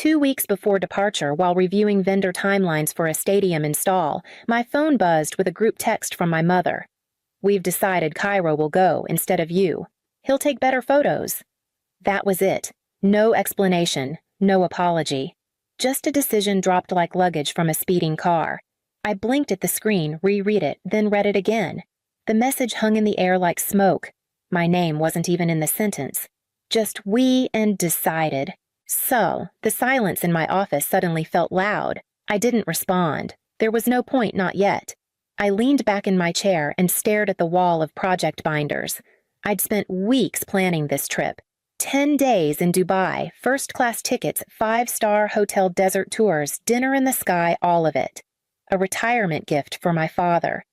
2 weeks before departure, while reviewing vendor timelines for a stadium install, my phone buzzed with a group text from my mother. "We've decided Cairo will go instead of you. He'll take better photos." That was it. No explanation, no apology. Just a decision dropped like luggage from a speeding car. I blinked at the screen, reread it, then read it again. The message hung in the air like smoke. My name wasn't even in the sentence. Just "we" and "decided." So, the silence in my office suddenly felt loud. I didn't respond. There was no point, not yet. I leaned back in my chair and stared at the wall of project binders. I'd spent weeks planning this trip. 10 days in Dubai, first-class tickets, 5-star hotel desert tours, dinner in the sky, all of it. A retirement gift for my father.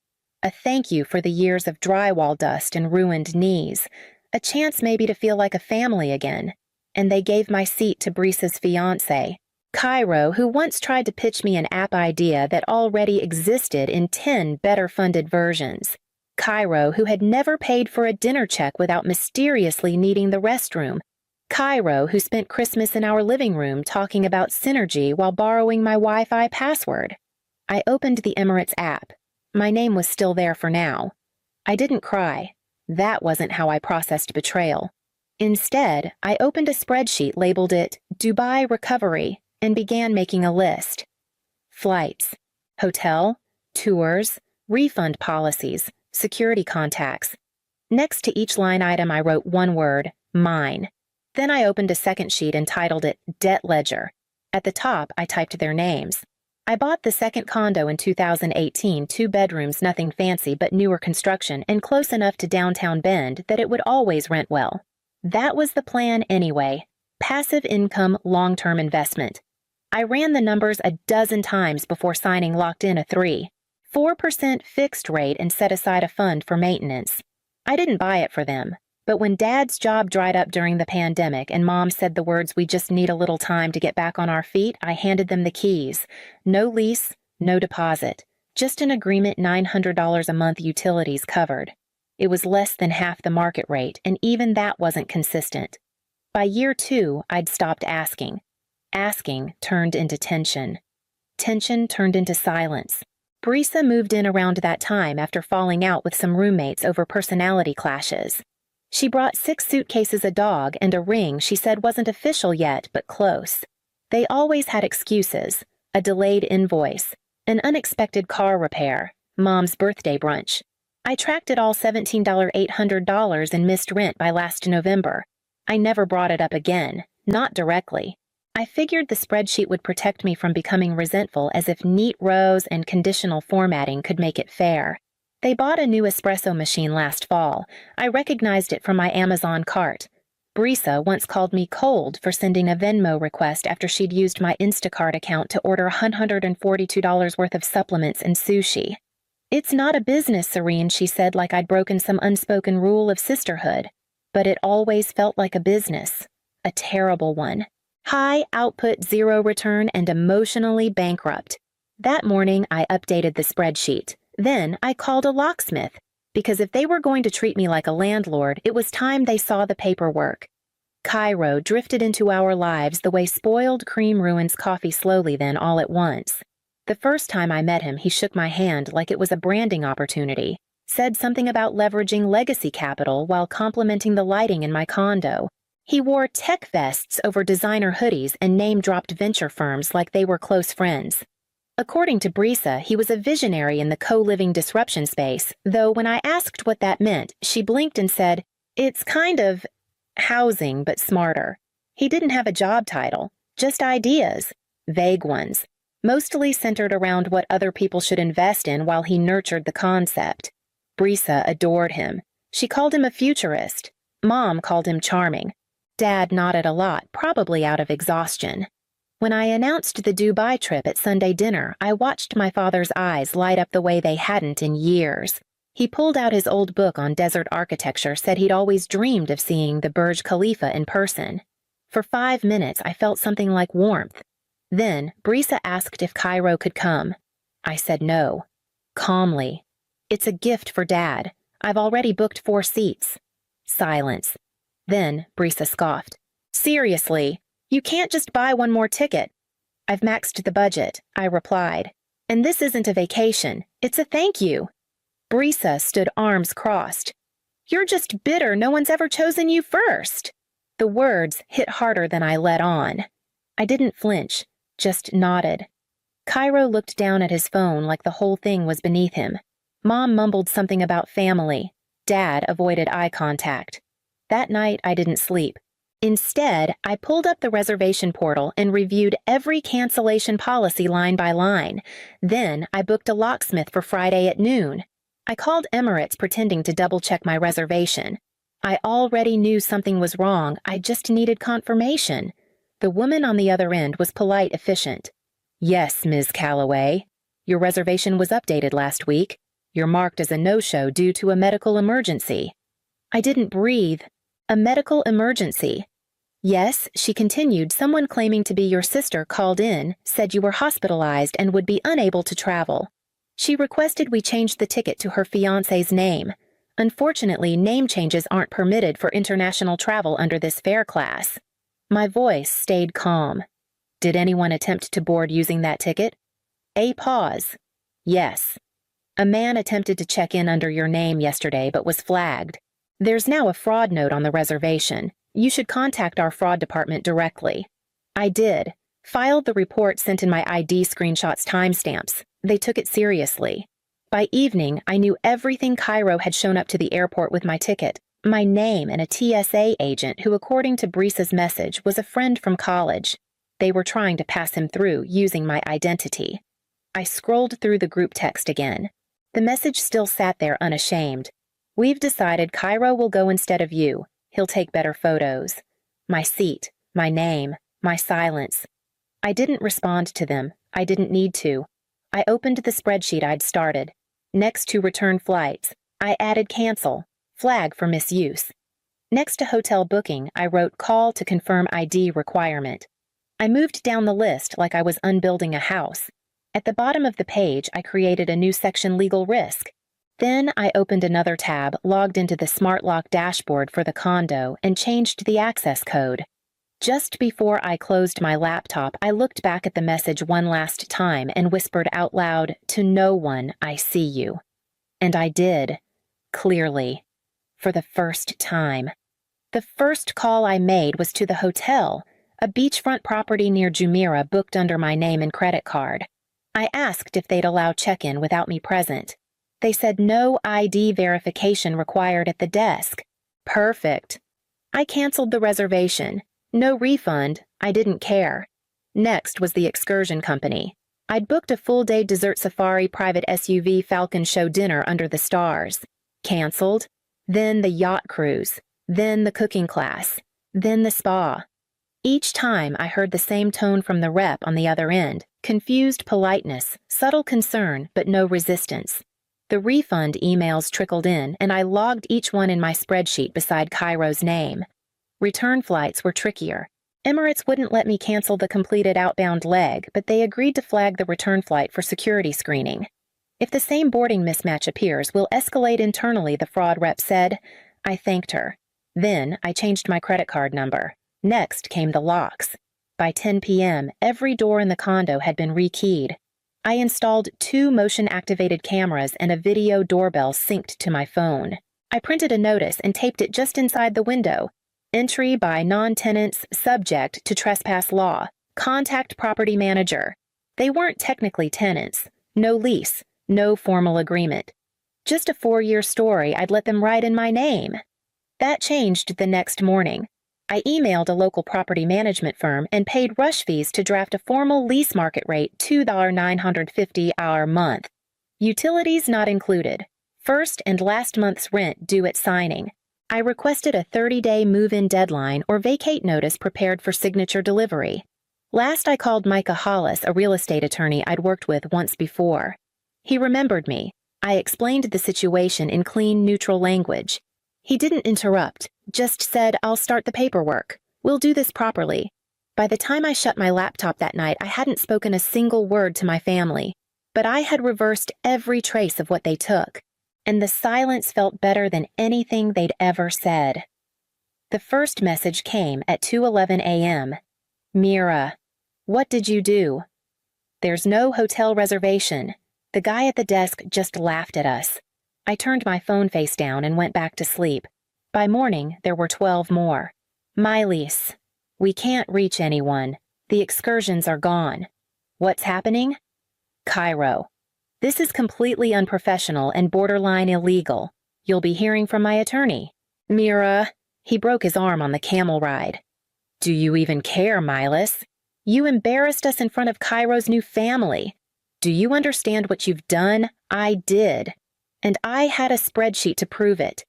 A thank you for the years of drywall dust and ruined knees. A chance maybe to feel like a family again. And they gave my seat to Brisa's fiancé, Cairo, who once tried to pitch me an app idea that already existed in 10 better-funded versions. Cairo, who had never paid for a dinner check without mysteriously needing the restroom. Cairo, who spent Christmas in our living room talking about synergy while borrowing my Wi-Fi password. I opened the Emirates app. My name was still there for now. I didn't cry. That wasn't how I processed betrayal. Instead, I opened a spreadsheet, labeled it Dubai Recovery, and began making a list. Flights, hotel, tours, refund policies, security contacts. Next to each line item, I wrote one word, mine. Then I opened a second sheet and titled it Debt Ledger. At the top, I typed their names. I bought the second condo in 2018, 2 bedrooms, nothing fancy but newer construction and close enough to downtown Bend that it would always rent well. That was the plan anyway. Passive income, long-term investment. I ran the numbers a dozen times before signing locked in a 4% fixed rate and set aside a fund for maintenance. I didn't buy it for them, but when Dad's job dried up during the pandemic and Mom said the words, "We just need a little time to get back on our feet," I handed them the keys. No lease, no deposit. Just an agreement, $900 a month, utilities covered. It was less than half the market rate, and even that wasn't consistent. By year 2, I'd stopped asking. Asking turned into tension. Tension turned into silence. Brisa moved in around that time after falling out with some roommates over personality clashes. She brought 6 suitcases, a dog, and a ring she said wasn't official yet, but close. They always had excuses: a delayed invoice, an unexpected car repair, Mom's birthday brunch. I tracked it all, $17,800 in missed rent by last November. I never brought it up again, not directly. I figured the spreadsheet would protect me from becoming resentful, as if neat rows and conditional formatting could make it fair. They bought a new espresso machine last fall. I recognized it from my Amazon cart. Brisa once called me cold for sending a Venmo request after she'd used my Instacart account to order $142 worth of supplements and sushi. "It's not a business, Serene," she said, like I'd broken some unspoken rule of sisterhood. But it always felt like a business. A terrible one. High output, zero return, and emotionally bankrupt. That morning, I updated the spreadsheet. Then I called a locksmith, because if they were going to treat me like a landlord, it was time they saw the paperwork. Cairo drifted into our lives the way spoiled cream ruins coffee slowly, then all at once. The first time I met him, he shook my hand like it was a branding opportunity, said something about leveraging legacy capital while complimenting the lighting in my condo. He wore tech vests over designer hoodies and name-dropped venture firms like they were close friends. According to Brisa, he was a visionary in the co-living disruption space, though when I asked what that meant, she blinked and said, "It's kind of housing, but smarter." He didn't have a job title, just ideas, vague ones, mostly centered around what other people should invest in while he nurtured the concept. Brisa adored him. She called him a futurist. Mom called him charming. Dad nodded a lot, probably out of exhaustion. When I announced the Dubai trip at Sunday dinner, I watched my father's eyes light up the way they hadn't in years. He pulled out his old book on desert architecture, said he'd always dreamed of seeing the Burj Khalifa in person. For 5 minutes, I felt something like warmth. Then, Brisa asked if Cairo could come. I said no. Calmly. "It's a gift for Dad. I've already booked 4 seats." Silence. Then, Brisa scoffed. "Seriously? You can't just buy one more ticket. I've maxed the budget, I replied. And this isn't a vacation, it's a thank you. Brisa stood arms crossed. You're just bitter no one's ever chosen you first. The words hit harder than I let on. I didn't flinch, just nodded. Cairo looked down at his phone like the whole thing was beneath him. Mom mumbled something about family. Dad avoided eye contact. That night, I didn't sleep. Instead, I pulled up the reservation portal and reviewed every cancellation policy line by line. Then, I booked a locksmith for Friday at noon. I called Emirates pretending to double-check my reservation. I already knew something was wrong, I just needed confirmation. The woman on the other end was polite, efficient. Yes, Ms. Calloway. Your reservation was updated last week. You're marked as a no-show due to a medical emergency. I didn't breathe. A medical emergency. Yes, she continued, someone claiming to be your sister called in, said you were hospitalized and would be unable to travel. She requested we change the ticket to her fiancé's name. Unfortunately, name changes aren't permitted for international travel under this fare class. My voice stayed calm. Did anyone attempt to board using that ticket? A pause. Yes. A man attempted to check in under your name yesterday but was flagged. There's now a fraud note on the reservation. You should contact our fraud department directly. I did. Filed the report, sent in my ID screenshots timestamps. They took it seriously. By evening, I knew everything. Cairo had shown up to the airport with my ticket, my name, and a TSA agent who, according to Brisa's message, was a friend from college. They were trying to pass him through using my identity. I scrolled through the group text again. The message still sat there unashamed. We've decided Cairo will go instead of you. He'll take better photos. My seat, my name, my silence. I didn't respond to them. I didn't need to. I opened the spreadsheet I'd started. Next to return flights, I added cancel, flag for misuse. Next to hotel booking, I wrote call to confirm ID requirement. I moved down the list like I was unbuilding a house. At the bottom of the page, I created a new section, legal risk. Then I opened another tab, logged into the smart lock dashboard for the condo, and changed the access code. Just before I closed my laptop, I looked back at the message one last time and whispered out loud, to no one, I see you. And I did. Clearly. For the first time. The first call I made was to the hotel, a beachfront property near Jumeirah booked under my name and credit card. I asked if they'd allow check-in without me present. They said no ID verification required at the desk. Perfect. I canceled the reservation. No refund. I didn't care. Next was the excursion company. I'd booked a full-day dessert safari private SUV Falcon Show dinner under the stars. Canceled. Then the yacht cruise. Then the cooking class. Then the spa. Each time I heard the same tone from the rep on the other end. Confused politeness, subtle concern, but no resistance. The refund emails trickled in, and I logged each one in my spreadsheet beside Cairo's name. Return flights were trickier. Emirates wouldn't let me cancel the completed outbound leg, but they agreed to flag the return flight for security screening. If the same boarding mismatch appears, we'll escalate internally, the fraud rep said. I thanked her. Then I changed my credit card number. Next came the locks. By 10 p.m., every door in the condo had been rekeyed. I installed 2 motion-activated cameras and a video doorbell synced to my phone. I printed a notice and taped it just inside the window. Entry by non-tenants subject to trespass law. Contact property manager. They weren't technically tenants. No lease. No formal agreement. Just a 4-year story I'd let them write in my name. That changed the next morning. I emailed a local property management firm and paid rush fees to draft a formal lease market rate $2,950 a month. Utilities not included. First and last month's rent due at signing. I requested a 30-day move-in deadline or vacate notice prepared for signature delivery. Last I called Micah Hollis, a real estate attorney I'd worked with once before. He remembered me. I explained the situation in clean, neutral language. He didn't interrupt, just said, I'll start the paperwork. We'll do this properly. By the time I shut my laptop that night, I hadn't spoken a single word to my family, but I had reversed every trace of what they took, and the silence felt better than anything they'd ever said. The first message came at 2:11 a.m. Mira, what did you do? There's no hotel reservation. The guy at the desk just laughed at us. I turned my phone face down and went back to sleep. By morning, there were 12 more. Miley's. We can't reach anyone. The excursions are gone. What's happening? Cairo. This is completely unprofessional and borderline illegal. You'll be hearing from my attorney. Mira. He broke his arm on the camel ride. Do you even care, Miles? You embarrassed us in front of Cairo's new family. Do you understand what you've done? I did. And I had a spreadsheet to prove it.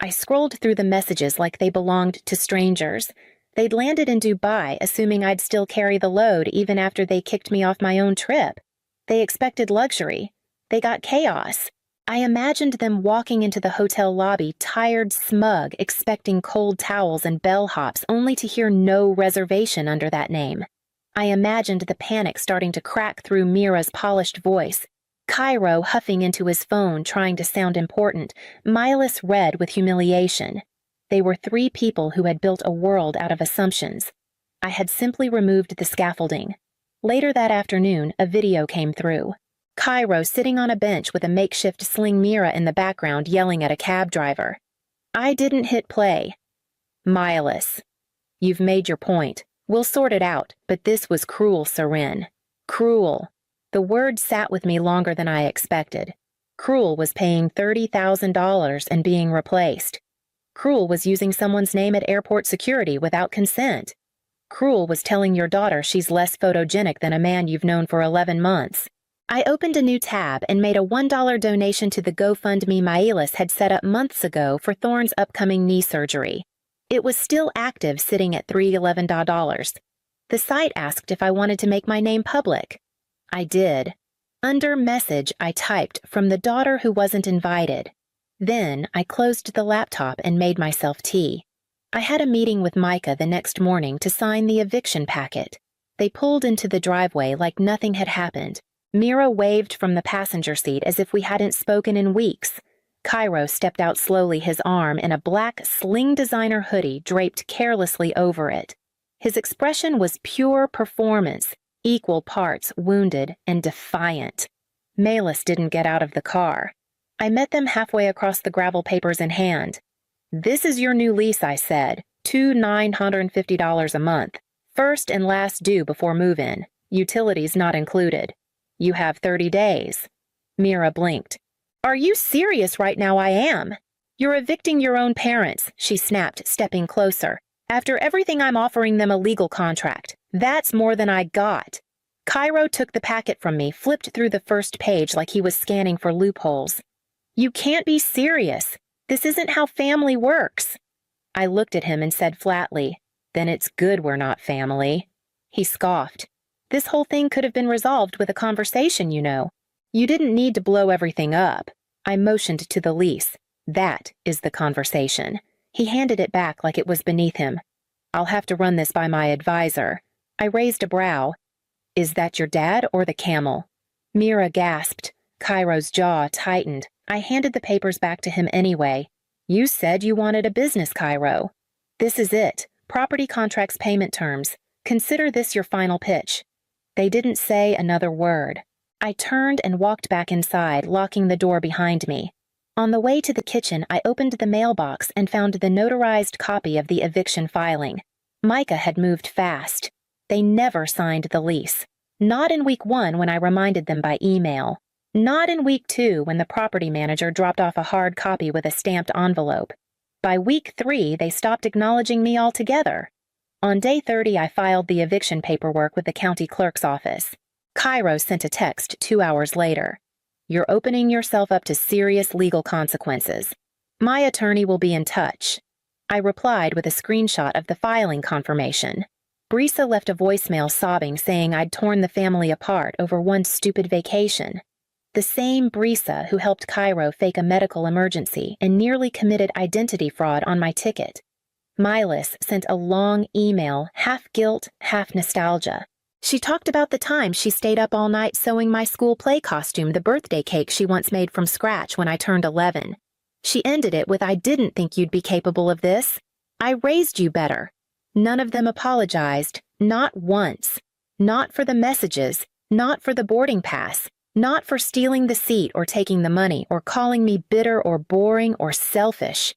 I scrolled through the messages like they belonged to strangers. They'd landed in Dubai, assuming I'd still carry the load even after they kicked me off my own trip. They expected luxury. They got chaos. I imagined them walking into the hotel lobby, tired, smug, expecting cold towels and bellhops, only to hear no reservation under that name. I imagined the panic starting to crack through Mira's polished voice. Cairo huffing into his phone, trying to sound important, Miles red with humiliation. They were 3 people who had built a world out of assumptions. I had simply removed the scaffolding. Later that afternoon, a video came through. Cairo sitting on a bench with a makeshift sling Mira in the background yelling at a cab driver. I didn't hit play. Miles. You've made your point. We'll sort it out, but this was cruel, Seren. Cruel. The word sat with me longer than I expected. Cruel was paying $30,000 and being replaced. Cruel was using someone's name at airport security without consent. Cruel was telling your daughter she's less photogenic than a man you've known for 11 months. I opened a new tab and made a $1 donation to the GoFundMe Miles had set up months ago for Thorne's upcoming knee surgery. It was still active, sitting at $311. The site asked if I wanted to make my name public. I did. Under message, I typed, from the daughter who wasn't invited. Then, I closed the laptop and made myself tea. I had a meeting with Micah the next morning to sign the eviction packet. They pulled into the driveway like nothing had happened. Mira waved from the passenger seat as if we hadn't spoken in weeks. Cairo stepped out slowly, his arm in a black sling designer hoodie draped carelessly over it. His expression was pure performance, equal parts wounded and defiant. Miles didn't get out of the car. I met them halfway across the gravel, papers in hand. This is your new lease, I said. $950 a month. First and last due before move-in. Utilities not included. You have 30 days. Mira blinked. Are you serious right now? I am. You're evicting your own parents, she snapped, stepping closer. After everything, I'm offering them a legal contract. That's more than I got. Cairo took the packet from me, flipped through the first page like he was scanning for loopholes. You can't be serious. This isn't how family works. I looked at him and said flatly, Then it's good we're not family. He scoffed. This whole thing could have been resolved with a conversation, you know. You didn't need to blow everything up. I motioned to the lease. That is the conversation. He handed it back like it was beneath him. I'll have to run this by my advisor. I raised a brow. Is that your dad or the camel? Mira gasped. Cairo's jaw tightened. I handed the papers back to him anyway. You said you wanted a business, Cairo. This is it. Property contracts, payment terms. Consider this your final pitch. They didn't say another word. I turned and walked back inside, locking the door behind me. On the way to the kitchen, I opened the mailbox and found the notarized copy of the eviction filing. Micah had moved fast. They never signed the lease. Not in week 1 when I reminded them by email. Not in week 2 when the property manager dropped off a hard copy with a stamped envelope. By week 3, they stopped acknowledging me altogether. On day 30, I filed the eviction paperwork with the county clerk's office. Cairo sent a text 2 hours later. You're opening yourself up to serious legal consequences. My attorney will be in touch. I replied with a screenshot of the filing confirmation. Brisa left a voicemail sobbing, saying I'd torn the family apart over one stupid vacation. The same Brisa who helped Cairo fake a medical emergency and nearly committed identity fraud on my ticket. Miles sent a long email, half guilt, half nostalgia. She talked about the time she stayed up all night sewing my school play costume, the birthday cake she once made from scratch when I turned 11. She ended it with, I didn't think you'd be capable of this. I raised you better. None of them apologized, Not once. Not for the messages, not for the boarding pass, not for stealing the seat or taking the money or calling me bitter or boring or selfish.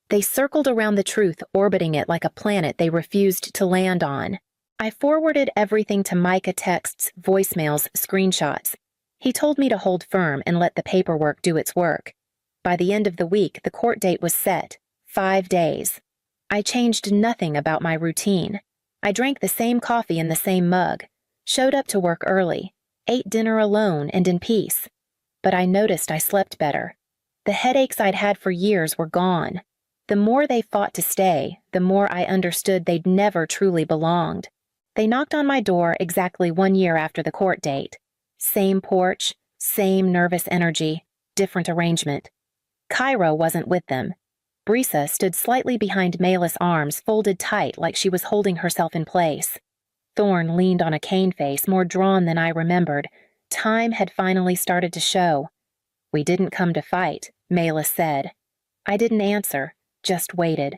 They circled around the truth, orbiting it like a planet they refused to land on. I forwarded everything to Micah, texts, voicemails, screenshots. He told me to hold firm and let the paperwork do its work. By the end of the week, the court date was set. 5 days. I changed nothing about my routine. I drank the same coffee in the same mug, showed up to work early, ate dinner alone and in peace. But I noticed I slept better. The headaches I'd had for years were gone. The more they fought to stay, the more I understood they'd never truly belonged. They knocked on my door exactly 1 year after the court date. Same porch, same nervous energy, different arrangement. Cairo wasn't with them. Brisa stood slightly behind Mayla's arms, folded tight like she was holding herself in place. Thorn leaned on a cane face, more drawn than I remembered. Time had finally started to show. "We didn't come to fight," Mayla said. I didn't answer, just waited.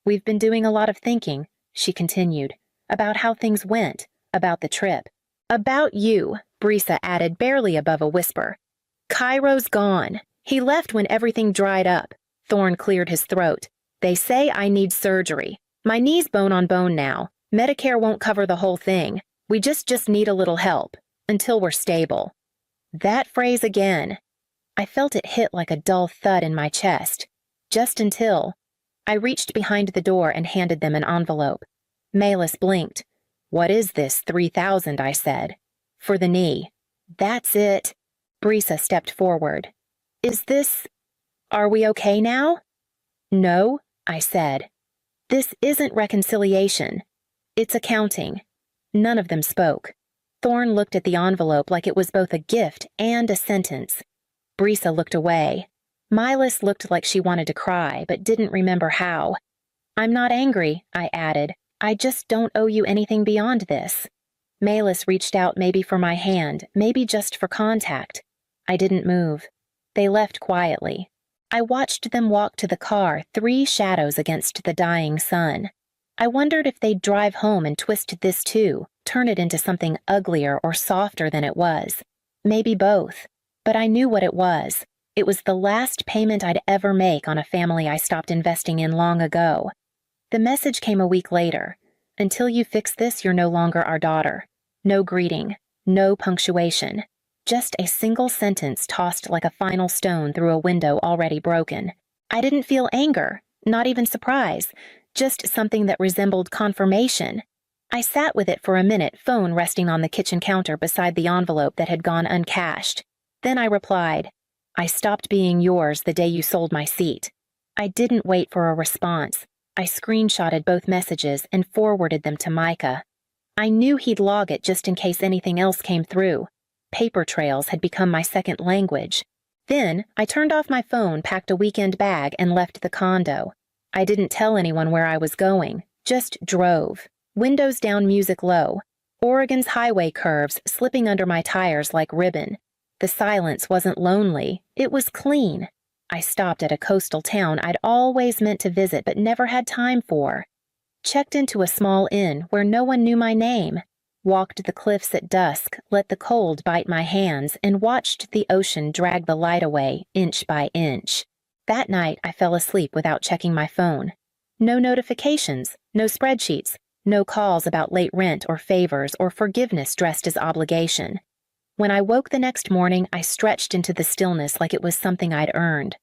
"We've been doing a lot of thinking," she continued, "about how things went, about the trip. About you," Brisa added barely above a whisper. "Cairo's gone. He left when everything dried up." Thorn cleared his throat. "They say I need surgery. My knee's bone on bone now. Medicare won't cover the whole thing. We just need a little help. Until we're stable." That phrase again. I felt it hit like a dull thud in my chest. Just until. I reached behind the door and handed them an envelope. Malis blinked. "What is this, 3,000, I said. "For the knee." "That's it." Brisa stepped forward. "Is this... Are we okay now?" "No," I said. "This isn't reconciliation. It's accounting." None of them spoke. Thorn looked at the envelope like it was both a gift and a sentence. Brisa looked away. Milas looked like she wanted to cry, but didn't remember how. "I'm not angry," I added. "I just don't owe you anything beyond this." Malis reached out, maybe for my hand, maybe just for contact. I didn't move. They left quietly. I watched them walk to the car, 3 shadows against the dying sun. I wondered if they'd drive home and twist this too, turn it into something uglier or softer than it was. Maybe both. But I knew what it was. It was the last payment I'd ever make on a family I stopped investing in long ago. The message came a week later. "Until you fix this, you're no longer our daughter." No greeting. No punctuation. Just a single sentence tossed like a final stone through a window already broken. I didn't feel anger, not even surprise, just something that resembled confirmation. I sat with it for a minute, phone resting on the kitchen counter beside the envelope that had gone uncashed. Then I replied, "I stopped being yours the day you sold my seat." I didn't wait for a response. I screenshotted both messages and forwarded them to Micah. I knew he'd log it just in case anything else came through. Paper trails had become my second language. Then, I turned off my phone, packed a weekend bag, and left the condo. I didn't tell anyone where I was going, just drove. Windows down, music low. Oregon's highway curves slipping under my tires like ribbon. The silence wasn't lonely, it was clean. I stopped at a coastal town I'd always meant to visit but never had time for. Checked into a small inn where no one knew my name. Walked the cliffs at dusk, let the cold bite my hands, and watched the ocean drag the light away, inch by inch. That night, I fell asleep without checking my phone. No notifications, no spreadsheets, no calls about late rent or favors or forgiveness dressed as obligation. When I woke the next morning, I stretched into the stillness like it was something I'd earned.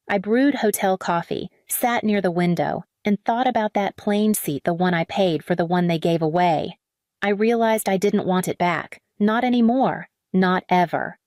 I brewed hotel coffee, sat near the window, and thought about that plane seat, the one I paid for the one they gave away. I realized I didn't want it back. Not anymore. Not ever.